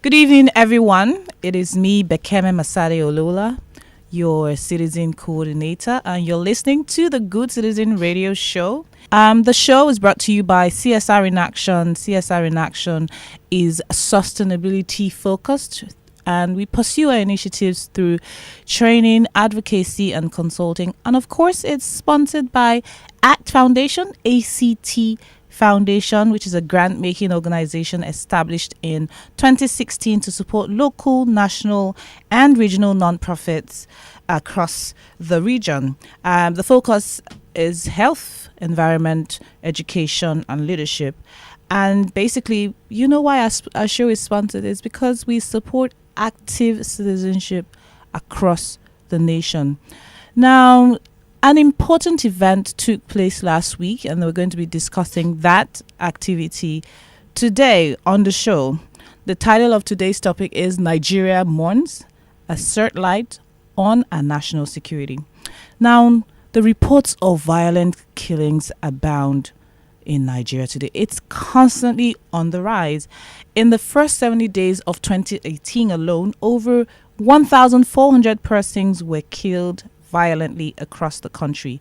Good evening, everyone. It is me, Bekeme Masade Olola, your citizen coordinator, and you're listening to the Good Citizen Radio Show. The show is brought to you by CSR in Action. CSR in Action is sustainability focused, and we pursue our initiatives through training, advocacy, and consulting. And of course, it's sponsored by ACT Foundation, ACT Foundation, which is a grant-making organization established in 2016 to support local, national, and regional nonprofits across the region. The focus is health, environment, education, and leadership. And basically, you know why our show is sponsored is because we support active citizenship across the nation. Now, an important event took place last week, and we're going to be discussing that activity today on the show. The title of today's topic is Nigeria Mourns, a Searchlight on our National Security. Now, the reports of violent killings abound in Nigeria today. It's constantly on the rise. In the first 70 days of 2018 alone, over 1,400 persons were killed violently across the country,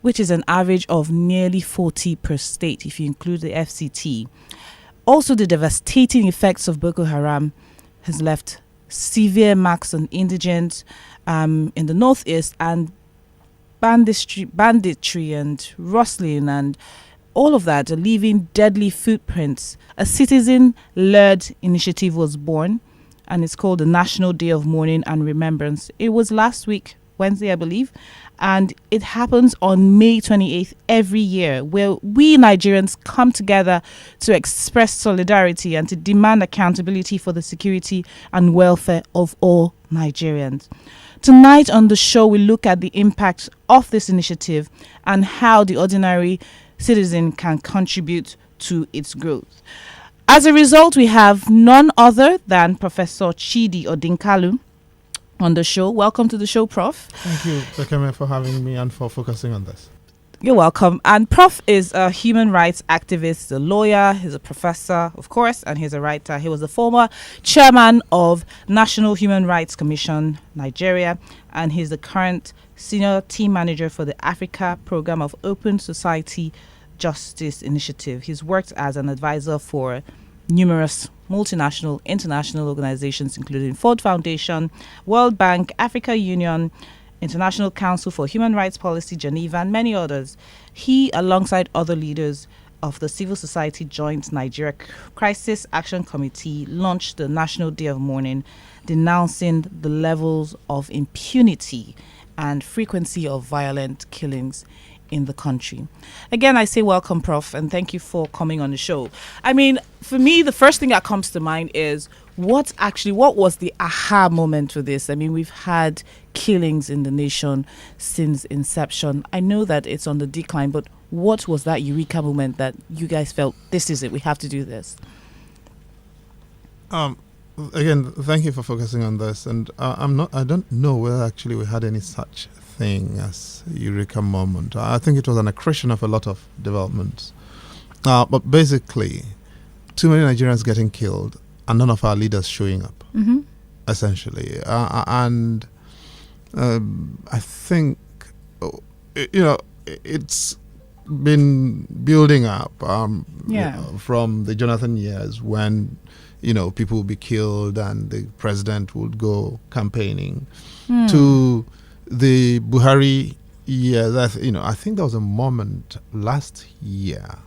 which is an average of nearly 40 per state if you include the FCT. Also, the devastating effects of Boko Haram has left severe marks on indigents in the northeast, and banditry and rustling and all of that are leaving deadly footprints. A citizen-led initiative was born, and it's called the National Day of Mourning and Remembrance. It was last week, Wednesday, I believe, and it happens on May 28th every year, where we Nigerians come together to express solidarity and to demand accountability for the security and welfare of all Nigerians. Tonight on the show, we look at the impact of this initiative and how the ordinary citizen can contribute to its growth. As a result, we have none other than Professor Chidi Odinkalu on the show. Welcome to the show, Prof. Thank you, Bekeme, for having me and for focusing on this. You're welcome. And Prof is a human rights activist, a lawyer, he's a professor, of course, and he's a writer. He was the former chairman of National Human Rights Commission, Nigeria, and he's the current senior team manager for the Africa Program of Open Society Justice Initiative. He's worked as an advisor for numerous multinational, international organizations, including Ford Foundation, World Bank, Africa Union, International Council for Human Rights Policy, Geneva, and many others. He, alongside other leaders of the civil society joint Nigeria Crisis Action Committee, launched the National Day of Mourning, denouncing the levels of impunity and frequency of violent killings in the country. Again, I say welcome, Prof, and thank you for coming on the show. I mean, for me, the first thing that comes to mind is what was the aha moment for this? I mean, we've had killings in the nation since inception. I know that it's on the decline, but what was that eureka moment that you guys felt, this is it, we have to do this? Again, thank you for focusing on this, and I don't know whether actually we had any such thing as eureka moment. I think it was an accretion of a lot of developments. But basically, too many Nigerians getting killed and none of our leaders showing up, essentially. And I think, it's been building up from the Jonathan years when, people would be killed and the president would go campaigning to the Buhari years. I think there was a moment last year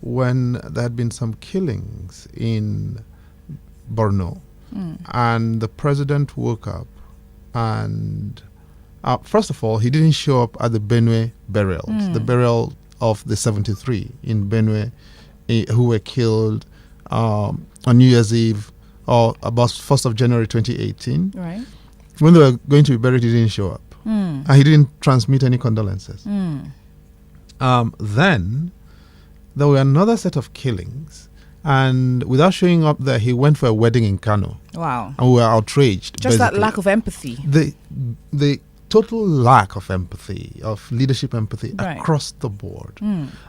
when there had been some killings in Borno, and the president woke up and first of all, he didn't show up at the Benue burials, the burial of the 73 in Benue who were killed on New Year's Eve or about 1st of January 2018. Right. When they were going to be buried, he didn't show up. And he didn't transmit any condolences. Then there were another set of killings, and without showing up there, he went for a wedding in Kano. Wow. And we were outraged. Just basically. That lack of empathy. The total lack of empathy, of leadership empathy across the board,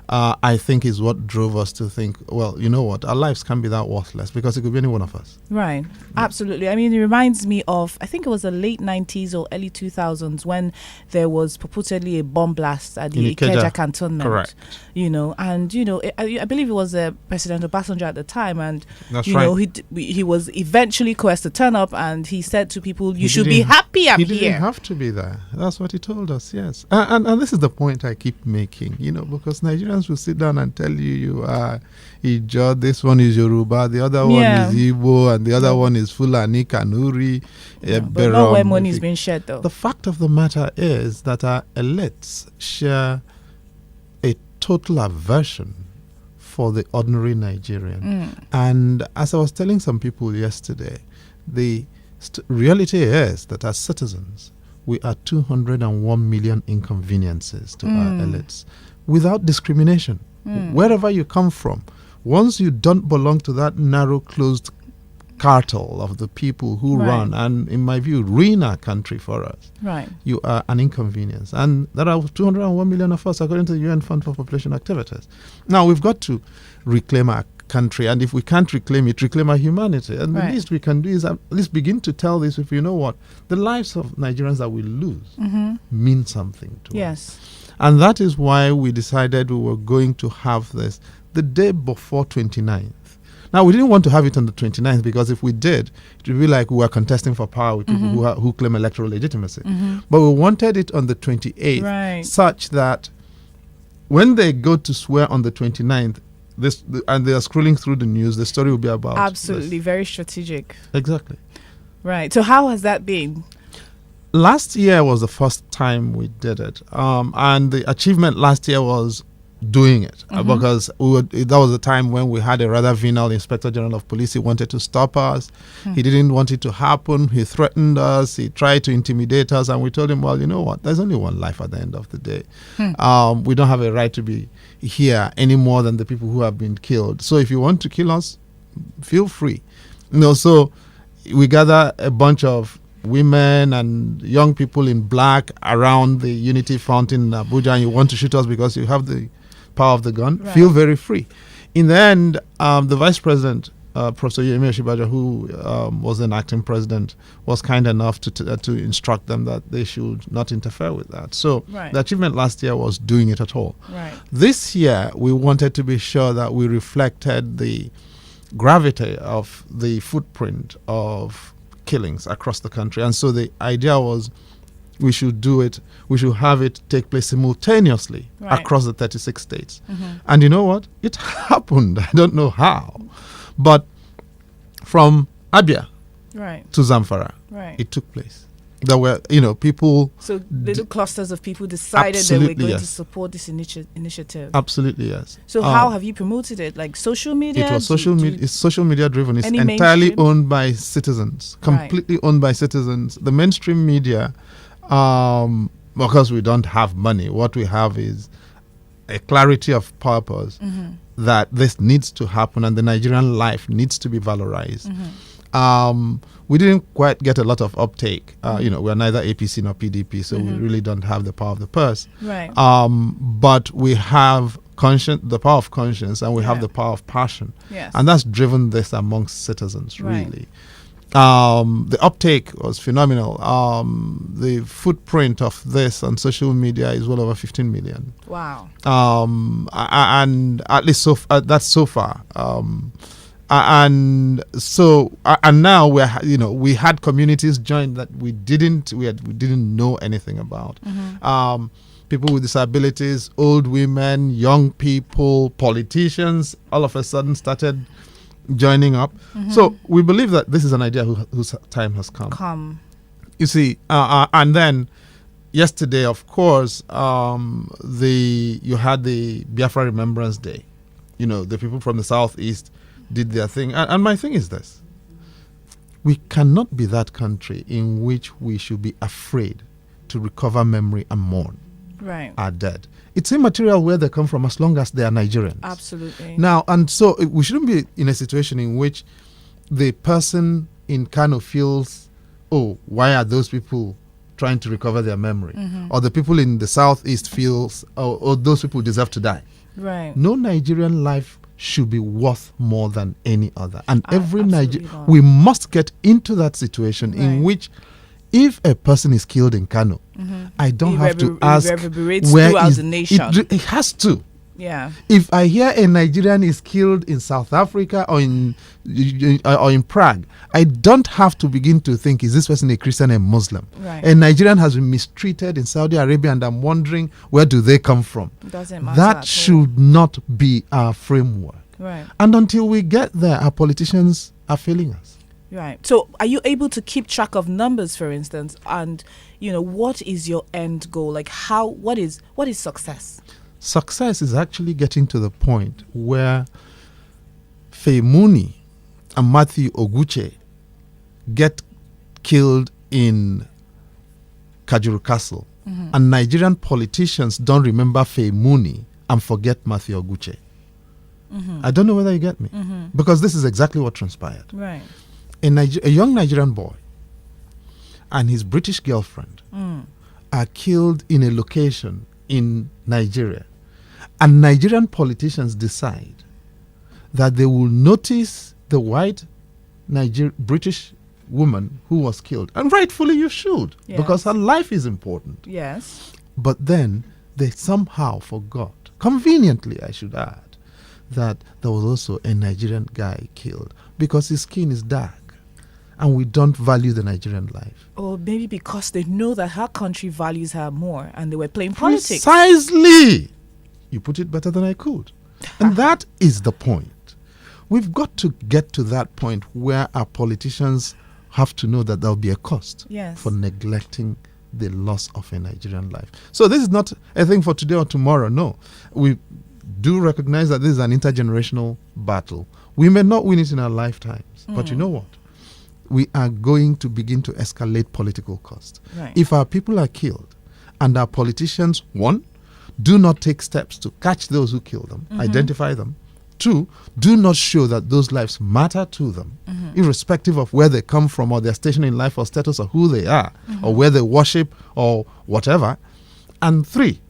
I think is what drove us to think, well, you know what, our lives can't be that worthless, because it could be any one of us. Right. Absolutely. I mean, it reminds me of, I think it was the late 90s or early 2000s when there was purportedly a bomb blast at the Ikeja cantonment. Correct. You know, and, you know, I believe it was President Obasanjo at the time, and, That's you right. know, he was eventually coerced to turn up, and he said to people, you should be happy I'm He here. didn't have to be there. That's what he told us, yes. And this is the point I keep making, you know, because Nigerians will sit down and tell you are Ijo, this one is Yoruba, the other one is Igbo, and the other one is Fulani, Kanuri. But not where money is being shared, though. The fact of the matter is that our elites share a total aversion for the ordinary Nigerian. And as I was telling some people yesterday, the reality is that as citizens, we are 201 million inconveniences to our elites without discrimination. Wherever you come from, once you don't belong to that narrow, closed cartel of the people who run and, in my view, ruin our country for us, you are an inconvenience. And there are 201 million of us, according to the UN Fund for Population Activities. Now, we've got to reclaim our country, and if we can't reclaim it, reclaim our humanity. And the least we can do is at least begin to tell this, if you know what, the lives of Nigerians that we lose mean something to us. And that is why we decided we were going to have this the day before 29th. Now, we didn't want to have it on the 29th, because if we did, it would be like we were contesting for power with people who claim electoral legitimacy. But we wanted it on the 28th, such that when they go to swear on the 29th, and they are scrolling through the news, the story will be about absolutely this. Very strategic. Exactly. Right. So how has that been? Last year was the first time we did it, and the achievement last year was doing it, because that was the time when we had a rather venal Inspector General of Police. He wanted to stop us. He didn't want it to happen. He threatened us. He tried to intimidate us, and we told him, well, you know what, there's only one life at the end of the day. We don't have a right to be here any more than the people who have been killed. So if you want to kill us, feel free. You know, so we gather a bunch of women and young people in black around the Unity Fountain in Abuja, and you want to shoot us because you have the power of the gun, feel very free. In the end, the Vice President, Professor Yemi Oshibaja, who was an acting president, was kind enough to instruct them that they should not interfere with that. So the achievement last year was doing it at all. This year, we wanted to be sure that we reflected the gravity of the footprint of killings across the country. And so the idea was we should do it, we should have it take place simultaneously across the 36 states. And you know what? It happened. I don't know how. But from Abia to Zamfara, it took place. There were, people... So little clusters of people decided they were going to support this initiative. Absolutely, yes. So how have you promoted it? Like social media? It was social media. It's social media driven. It's entirely owned by citizens. Completely owned by citizens. The mainstream media, because we don't have money, what we have is a clarity of purpose that this needs to happen and the Nigerian life needs to be valorized. We didn't quite get a lot of uptake. We're neither APC nor PDP, so we really don't have the power of the purse. But we have the power of conscience, and we have the power of passion. And that's driven this amongst citizens, really. The uptake was phenomenal. The footprint of this on social media is well over 15 million. Wow. And at least that's so far. And now we had communities join that we didn't know anything about. People with disabilities, old women, young people, politicians, all of a sudden started joining up. So we believe that this is an idea whose time has come. You see, and then yesterday, of course, you had the Biafra Remembrance Day. The people from the southeast did their thing. And my thing is this. We cannot be that country in which we should be afraid to recover memory and mourn our dead. It's immaterial where they come from as long as they are Nigerians. Absolutely. Now, and so we shouldn't be in a situation in which the person in Kano feels, oh, why are those people trying to recover their memory, or the people in the southeast feels, oh, those people deserve to die. Right. No Nigerian life should be worth more than any other. And every Nigerian, we must get into that situation in which, if a person is killed in Kano, I don't have to ask where is the nation. It has to. Yeah. If I hear a Nigerian is killed in South Africa or in Prague, I don't have to begin to think, is this person a Christian or a Muslim? Right. A Nigerian has been mistreated in Saudi Arabia, and I'm wondering, where do they come from? Doesn't matter. That should not be our framework. Right. And until we get there, our politicians are failing us. Right. So are you able to keep track of numbers, for instance? And, what is your end goal? Like what is success? Success is actually getting to the point where Mourning and Matthew Oguche get killed in Kajuru Castle, and Nigerian politicians don't remember Mourning and forget Matthew Oguche. I don't know whether you get me, because this is exactly what transpired. Right. A young Nigerian boy and his British girlfriend are killed in a location in Nigeria. And Nigerian politicians decide that they will notice the white British woman who was killed. And rightfully you should, because her life is important. Yes. But then they somehow forgot, conveniently I should add, that there was also a Nigerian guy killed because his skin is dark. And we don't value the Nigerian life. Or maybe because they know that her country values her more and they were playing politics. Precisely. You put it better than I could. And that is the point. We've got to get to that point where our politicians have to know that there will be a cost for neglecting the loss of a Nigerian life. So this is not a thing for today or tomorrow. No. We do recognize that this is an intergenerational battle. We may not win it in our lifetimes. But you know what? We are going to begin to escalate political cost. Right. If our people are killed and our politicians, one, do not take steps to catch those who kill them, identify them. Two, do not show that those lives matter to them, irrespective of where they come from or their station in life or status or who they are or where they worship or whatever. And three,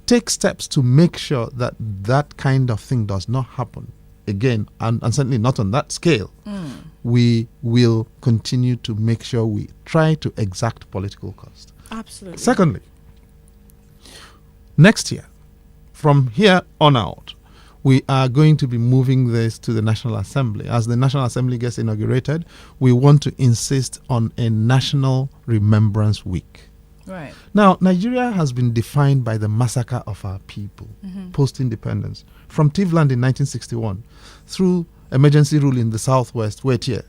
take steps to make sure that that kind of thing does not happen again, and certainly not on that scale. We will continue to make sure we try to exact political cost. Absolutely. Secondly, next year, from here on out, we are going to be moving this to the National Assembly. As the National Assembly gets inaugurated, we want to insist on a National Remembrance Week. Right. Now, Nigeria has been defined by the massacre of our people post-independence. From Tivland in 1961 through emergency rule in the southwest, Wetie,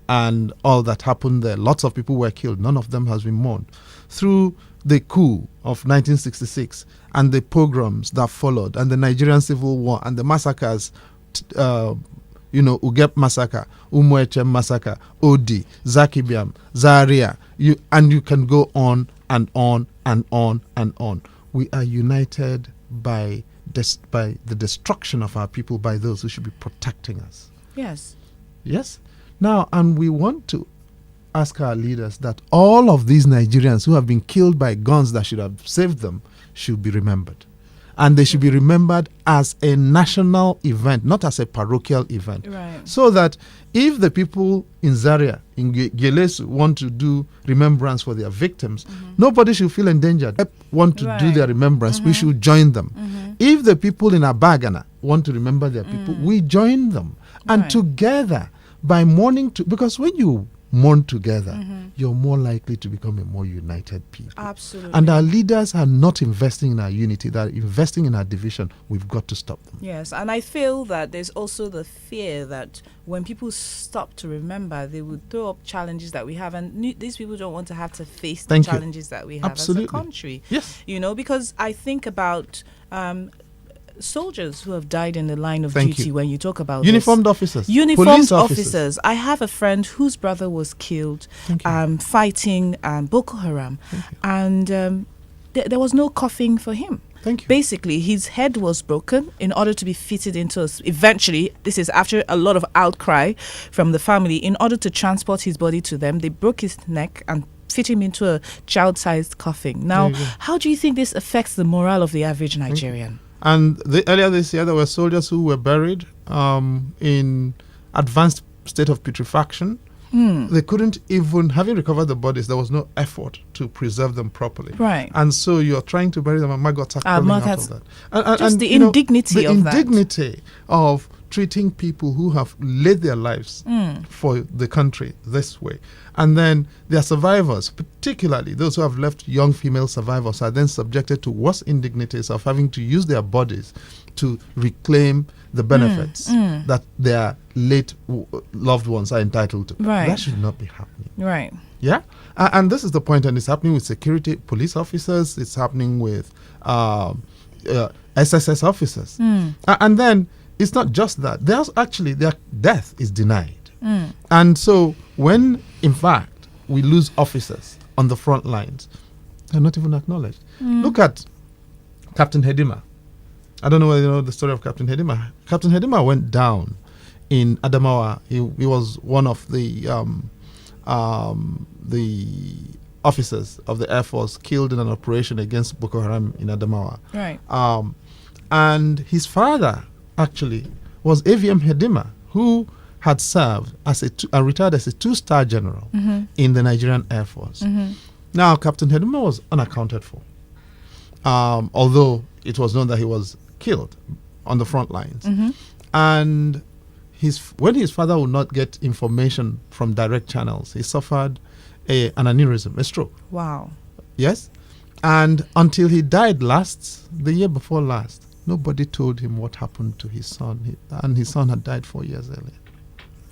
and all that happened there. Lots of people were killed. None of them has been mourned. Through the coup of 1966 and the pogroms that followed and the Nigerian Civil War and the massacres, Ugep massacre, Umueche massacre, Odi, Zakibiam, Zaria, you can go on and on and on and on. We are united by the destruction of our people by those who should be protecting us. Yes. Yes? Now, and we want to ask our leaders that all of these Nigerians who have been killed by guns that should have saved them should be remembered. And they should be remembered as a national event, not as a parochial event. Right. So that if the people in Zaria, in Geles, want to do remembrance for their victims, nobody should feel endangered. Want to do their remembrance, we should join them. If the people in Abagana want to remember their people, we join them. And together, by mourning, because when you mourn together, you're more likely to become a more united people. Absolutely. And our leaders are not investing in our unity, they're investing in our division. We've got to stop them. Yes, and I feel that there's also the fear that when people stop to remember, they would throw up challenges that we have, and these people don't want to have to face the challenges that we have as a country. Yes. Because I think about soldiers who have died in the line of duty. When you talk about uniformed officers, police officers. I have a friend whose brother was killed fighting Boko Haram, and there was no coffin for him. Basically, his head was broken in order to be fitted into eventually, this is after a lot of outcry from the family, in order to transport his body to them, they broke his neck and fit him into a child-sized coffin. Now, how do you think this affects the morale of the average Nigerian? And earlier this year, there were soldiers who were buried in advanced state of putrefaction. They couldn't even, having recovered the bodies, there was no effort to preserve them properly. Right. And so you're trying to bury them, and maggots are coming out of that. And the indignity of that. The indignity of treating people who have laid their lives for the country this way. And then their survivors, particularly those who have left young female survivors, are then subjected to worse indignities of having to use their bodies to reclaim the benefits that their late loved ones are entitled to. Right. That should not be happening. Right. Yeah? And this is the point, and it's happening with security police officers, it's happening with SSS officers. And then it's not just that. There's actually, their death is denied. And so when, in fact, we lose officers on the front lines, they're not even acknowledged. Look at Captain Hedima. I don't know whether you know the story of Captain Hedima. Captain Hedima went down in Adamawa. He was one of the officers of the Air Force killed in an operation against Boko Haram in Adamawa. Right. And his father actually was AVM Hedima, who had served as retired as a 2-star general in the Nigerian Air Force. Now, Captain Hedima was unaccounted for, although it was known that he was killed on the front lines. And when his father would not get information from direct channels, he suffered an aneurysm, a stroke. Wow. Yes? And until he died the year before last, nobody told him what happened to his son. And his son had died 4 years earlier.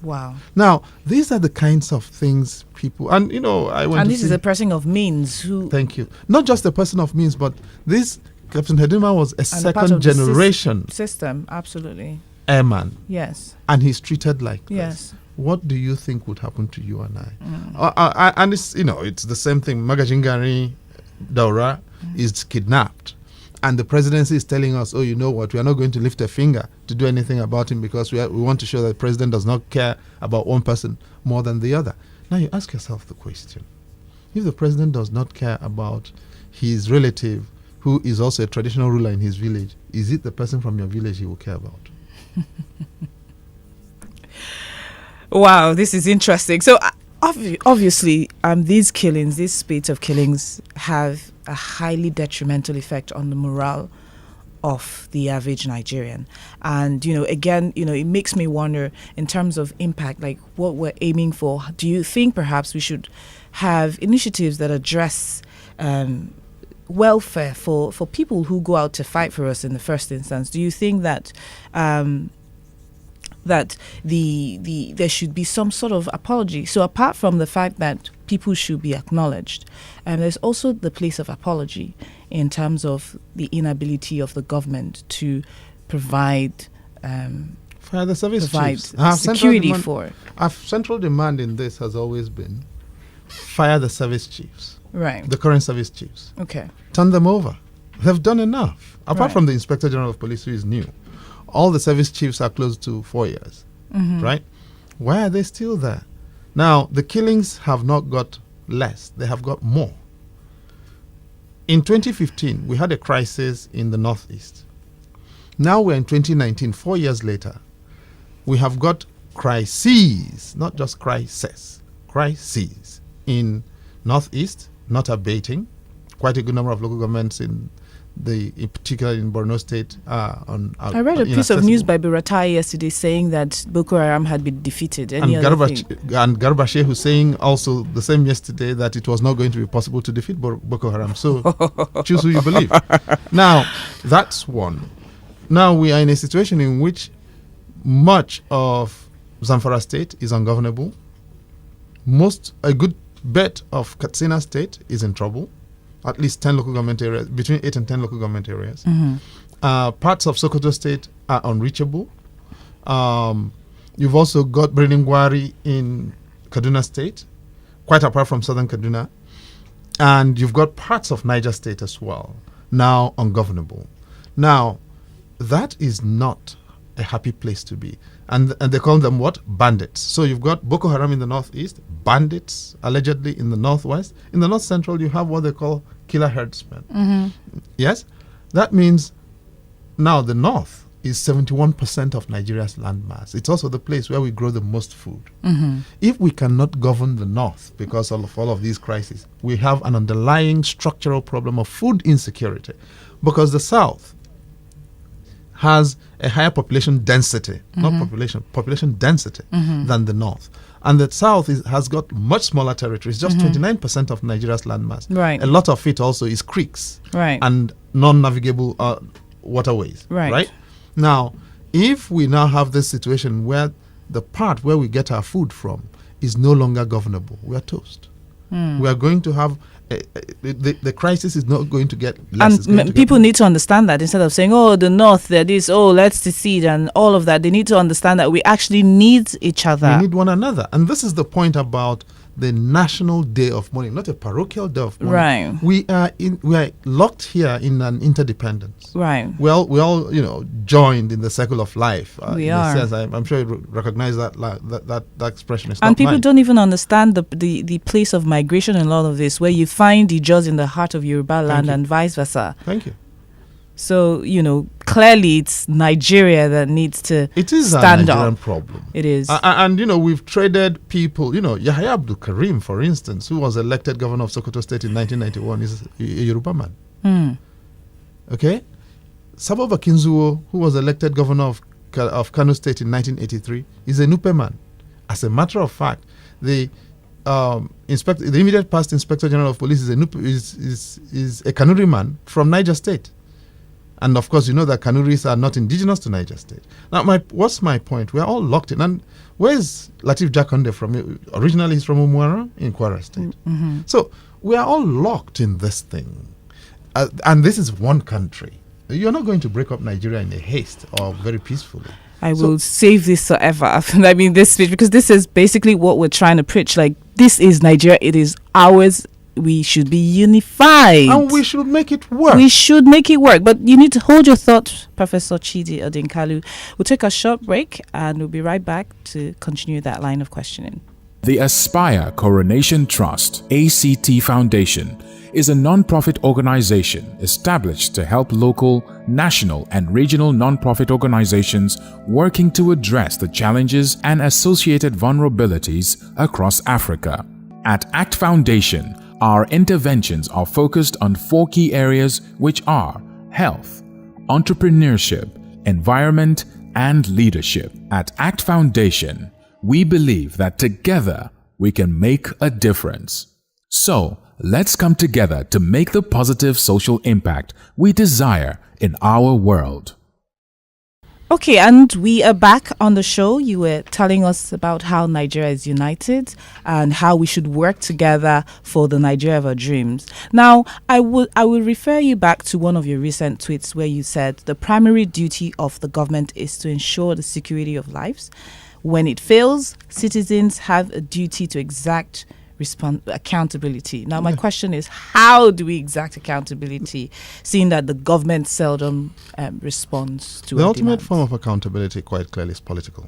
Wow. Now, these are the kinds of things people, and you know, this is a person of means who. Thank you. Not just a person of means, but this Captain Hedima was a second generation system, absolutely. Airman. Yes. And he's treated like yes. this. What do you think would happen to you and I? And it's, you know, it's the same thing. Magajingari Daura is kidnapped. And the presidency is telling us, oh, you know what, we are not going to lift a finger to do anything about him because we want to show that the president does not care about one person more than the other. Now you ask yourself the question. If the president does not care about his relative, who is also a traditional ruler in his village, is it the person from your village he will care about? Wow, this is interesting. So obviously, these killings, these spate of killings have a highly detrimental effect on the morale of the average Nigerian. And, you know, again, you know, it makes me wonder in terms of impact, like what we're aiming for. Do you think perhaps we should have initiatives that address welfare for people who go out to fight for us in the first instance? Do you think that that there should be some sort of apology? So apart from the fact that people should be acknowledged, there's also the place of apology in terms of the inability of the government to provide for the service chiefs. Security for. Our central demand in this has always been fire the service chiefs. Right. The current service chiefs. Okay. Turn them over. They've done enough. Apart from the Inspector General of Police, who is new, all the service chiefs are close to 4 years. Right? Why are they still there? Now, the killings have not got less. They have got more. In 2015, we had a crisis in the Northeast. Now we're in 2019, 4 years later. We have got crises, not just crises, crises in Northeast, not abating. Quite a good number of local governments in particular in Borno State I read a piece of news by Buratai yesterday saying that Boko Haram had been defeated. And Garba Hussein also the same yesterday that it was not going to be possible to defeat Boko Haram. So choose who you believe. Now, that's one. Now we are in a situation in which much of Zamfara State is ungovernable. A good bit of Katsina State is in trouble. At least 10 local government areas, between 8 and 10 local government areas. Parts of Sokoto State are unreachable. You've also got Breningwari in Kaduna State, quite apart from southern Kaduna. And you've got parts of Niger State as well, now ungovernable. Now, that is not a happy place to be. And they call them what? Bandits. So you've got Boko Haram in the northeast, bandits allegedly in the northwest. In the north central, you have what they call killer herdsmen. Yes? That means now the north is 71% of Nigeria's landmass. It's also the place where we grow the most food. If we cannot govern the north because of all of these crises, we have an underlying structural problem of food insecurity, because the south has a higher population density, not population density than the north. And the south has got much smaller territories, just 29% of Nigeria's landmass. Right. A lot of it also is creeks and non-navigable waterways. Right? Now, if we now have this situation where the part where we get our food from is no longer governable, we are toast. We are going to have the crisis is not going to get less. And people need to understand that, instead of saying, oh, the north, they're this, oh, let's secede and all of that. They need to understand that we actually need each other. We need one another. And this is the point about the National Day of Mourning, not a parochial day of mourning. Right. We are locked here in an interdependence. Right. Well, we all, joined in the circle of life. We are. Sense. I'm sure you recognize that expression. It's and not people mine. don't even understand the place of migration in a lot of this, where you find the Ijaws in the heart of Yoruba land and vice versa. Thank you. So, clearly it's Nigeria that needs to It is stand a Nigerian up. problem. It is. And we've traded people. Yahya Abdul Karim, for instance, who was elected governor of Sokoto State in 1991, is a Yoruba man. Okay? Sabo Bakinzuo, who was elected governor of Kano State in 1983, is a Nupe man. As a matter of fact, the immediate past Inspector General of Police is a Kanuri man from Niger State. And of course, that Kanuris are not indigenous to Niger State. Now, what's my point? We're all locked in. And where's Latif Jakonde from? Originally, he's from Umuara in Kwara State. So we are all locked in this thing. And this is one country. You're not going to break up Nigeria in a haste or very peacefully. I will save this forever. This speech, because this is basically what we're trying to preach. Like, this is Nigeria. It is ours. We should be unified. And we should make it work. We should make it work. But you need to hold your thought, Professor Chidi Odinkalu. We'll take a short break and we'll be right back to continue that line of questioning. The Aspire Coronation Trust, ACT Foundation, is a non-profit organization established to help local, national, and regional non-profit organizations working to address the challenges and associated vulnerabilities across Africa. At ACT Foundation, our interventions are focused on 4 key areas, which are health, entrepreneurship, environment, and leadership. At ACT Foundation, we believe that together we can make a difference. So, let's come together to make the positive social impact we desire in our world. Okay, and we are back on the show. You were telling us about how Nigeria is united and how we should work together for the Nigeria of our dreams. Now, I will refer you back to one of your recent tweets where you said the primary duty of the government is to ensure the security of lives. When it fails, citizens have a duty to exact accountability. Now, my question is, how do we exact accountability, seeing that the government seldom responds to the our ultimate demands? form of accountability, quite clearly, is political.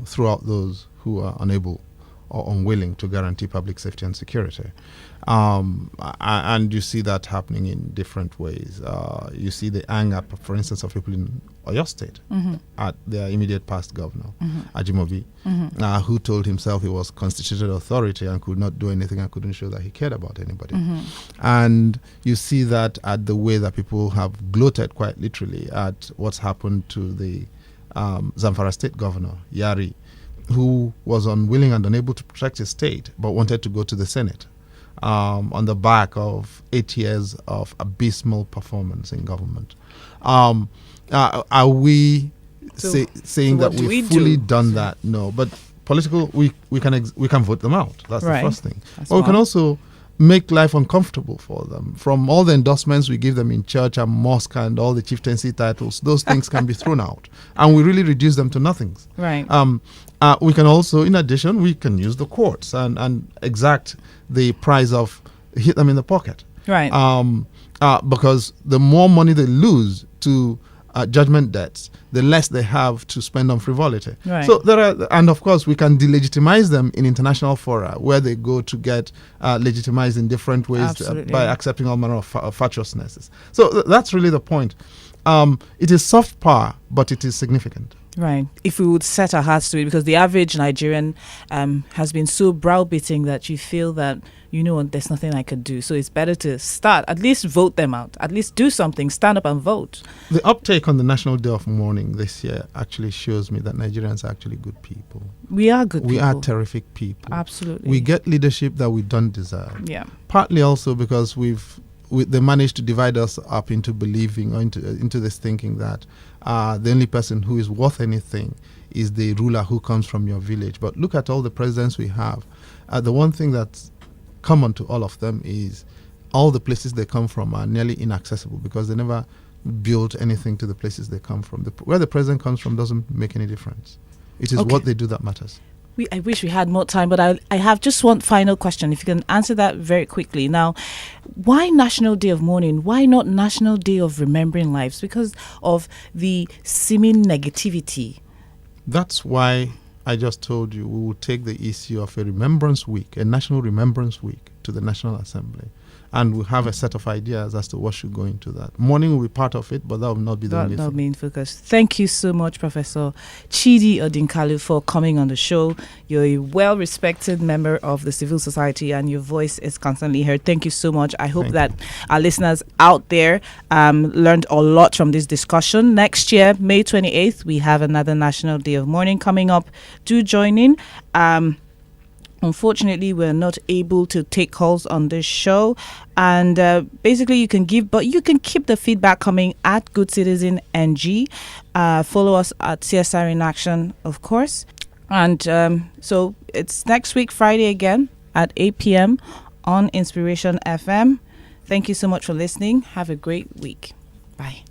Throughout those who are unable or unwilling to guarantee public safety and security. And you see that happening in different ways. You see the anger, for instance, of people in Oyo State at their immediate past governor, Ajimobi, who told himself he was constituted authority and could not do anything and couldn't show that he cared about anybody. And you see that at the way that people have gloated, quite literally, at what's happened to the Zamfara State governor, Yari, who was unwilling and unable to protect his state but wanted to go to the Senate on the back of 8 years of abysmal performance in government. Are we saying that we've fully done that? No, but political, we can vote them out. That's the first thing. But we can also make life uncomfortable for them. From all the endorsements we give them in church and mosque and all the chieftaincy titles, those things can be thrown out, and we really reduce them to nothings. Right. We can also, in addition, we can use the courts and exact the price of hit them in the pocket. Right. Because the more money they lose to judgment debts, the less they have to spend on frivolity. Right. So and of course, we can delegitimize them in international fora where they go to get legitimized in different ways by accepting all manner of fatuousnesses. So that's really the point. It is soft power, but it is significant. Right. If we would set our hearts to it, because the average Nigerian has been so browbeating that you feel that, there's nothing I could do. So it's better to start, at least vote them out, at least do something, stand up and vote. The uptake on the National Day of Mourning this year actually shows me that Nigerians are actually good people. We are good people. We are terrific people. Absolutely. We get leadership that we don't deserve. Yeah. Partly also because they managed to divide us up into believing or into this thinking that the only person who is worth anything is the ruler who comes from your village. But look at all the presidents we have. The one thing that's common to all of them is all the places they come from are nearly inaccessible because they never built anything to the places they come from. Where the president comes from doesn't make any difference. It is what they do that matters. I wish we had more time, but I have just one final question. If you can answer that very quickly. Now, why National Day of Mourning? Why not National Day of Remembering Lives? Because of the seeming negativity. That's why I just told you we will take the issue of a Remembrance Week, a National Remembrance Week, to the National Assembly. And we'll have a set of ideas as to what should go into that. Mourning will be part of it, but that will not be the only thing. That will be in focus. Thank you so much, Professor Chidi Odinkalu, for coming on the show. You're a well-respected member of the civil society, and your voice is constantly heard. Thank you so much. I hope that our listeners out there learned a lot from this discussion. Next year, May 28th, we have another National Day of Mourning coming up. Do join in. Unfortunately, we're not able to take calls on this show. And basically, you can give, but you can keep the feedback coming at Good Citizen NG. Follow us at CSR in Action, of course. And so it's next week, Friday again, at 8 p.m. on Inspiration FM. Thank you so much for listening. Have a great week. Bye.